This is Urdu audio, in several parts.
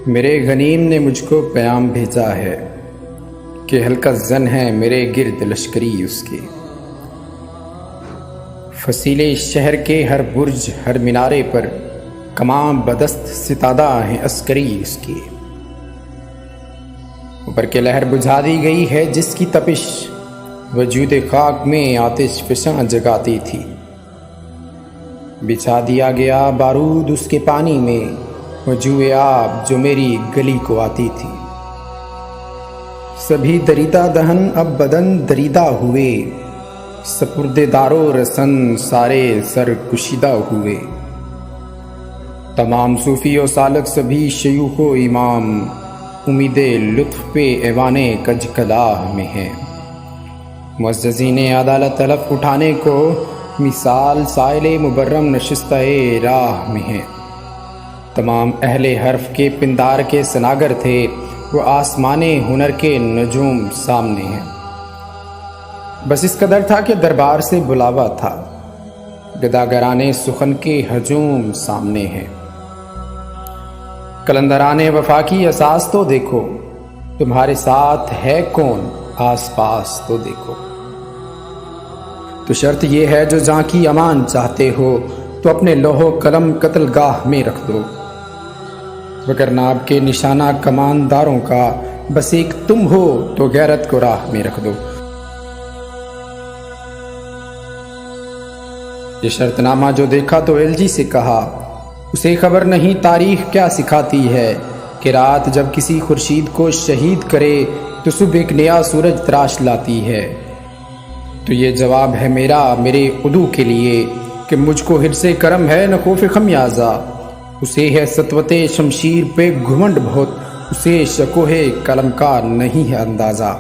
میرے غنیم نے مجھ کو پیام بھیجا ہے کہ ہلکا زن ہے میرے گرد لشکری اس کے، فصیلے شہر کے ہر برج ہر مینارے پر کماں بدست ستادہ ہیں عسکری اس کے، اوپر کے لہر بجھا دی گئی ہے جس کی تپش وجود خاک میں آتش فشاں جگاتی تھی، بچھا دیا گیا بارود اس کے پانی میں وجوہ آب جو میری گلی کو آتی تھی، سبھی دریدہ دہن اب بدن دریدہ ہوئے، سپرد دارو رسن سارے سر کشیدہ ہوئے، تمام صوفی و سالک سبھی شیوخ و امام امید لطف پہ ایوان کج کلاہ میں ہیں، معززین عدالت طلب اٹھانے کو مثال سائل مبرم نشستہ راہ میں ہیں، تمام اہل حرف کے پندار کے سناگر تھے وہ آسمان ہنر کے نجوم سامنے ہیں، بس اس قدر تھا کہ دربار سے بلاوا تھا، گداگران سخن کے ہجوم سامنے ہیں، قلندران وفا کی اساس تو دیکھو، تمہارے ساتھ ہے کون آس پاس تو دیکھو، تو شرط یہ ہے جو جاں کی امان چاہتے ہو تو اپنے لوح و قلم قتل گاہ میں رکھ دو، وگرنہ آپ کے نشانہ کمانداروں کا بس ایک تم ہو تو غیرت کو راہ میں رکھ دو۔ یہ شرط نامہ جو دیکھا تو ایل جی سے کہا، اسے خبر نہیں تاریخ کیا سکھاتی ہے کہ رات جب کسی خورشید کو شہید کرے تو صبح ایک نیا سورج تراش لاتی ہے، تو یہ جواب ہے میرا میرے عدو کے لیے کہ مجھ کو حرص کرم ہے نہ خوف خمیازہ، اسے ہے سطوت شمشیر پہ گھمنڈ بہت، اسے شکوہ قلم کا نہیں ہے اندازہ،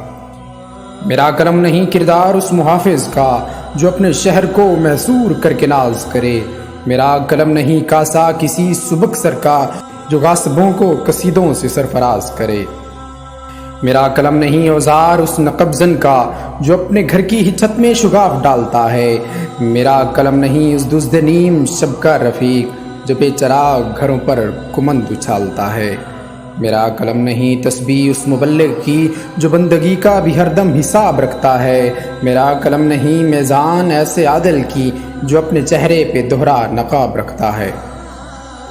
میرا قلم نہیں کردار اس محافظ کا جو اپنے شہر کو محصور کر کے ناز کرے، میرا قلم نہیں کاسا کسی سبک سر کا جو غاصبوں کو قصیدوں سے سرفراز کرے، میرا قلم نہیں اوزار اس نقب زن کا جو اپنے گھر کی ہی چھت میں شگاف ڈالتا ہے، میرا قلم نہیں اس دزد نیم شب کا رفیق جو بے چراغ گھروں پر کمند اچھالتا ہے، میرا قلم نہیں تسبیح اس مبلغ کی جو بندگی کا بھی ہر دم حساب رکھتا ہے، میرا قلم نہیں میزان ایسے عادل کی جو اپنے چہرے پہ دوہرا نقاب رکھتا ہے،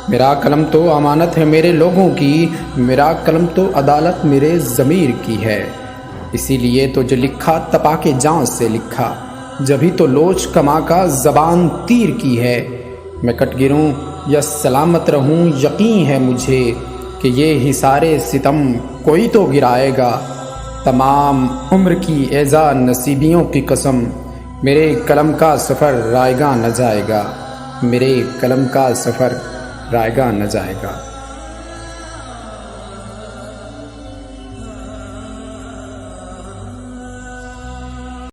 میرا قلم تو امانت ہے میرے لوگوں کی، میرا قلم تو عدالت میرے ضمیر کی ہے، اسی لیے تو جو لکھا تپا کے جان سے لکھا، جبھی تو لوچ کما کا زبان تیر کی ہے، میں کٹ گروں یا سلامت رہوں یقین ہے مجھے کہ یہ حصارِ ستم کوئی تو گرائے گا، تمام عمر کی ایذا نصیبیوں کی قسم میرے قلم کا سفر رائے گاں نہ جائے گا، میرے قلم کا سفر رائے گاں نہ جائے گا۔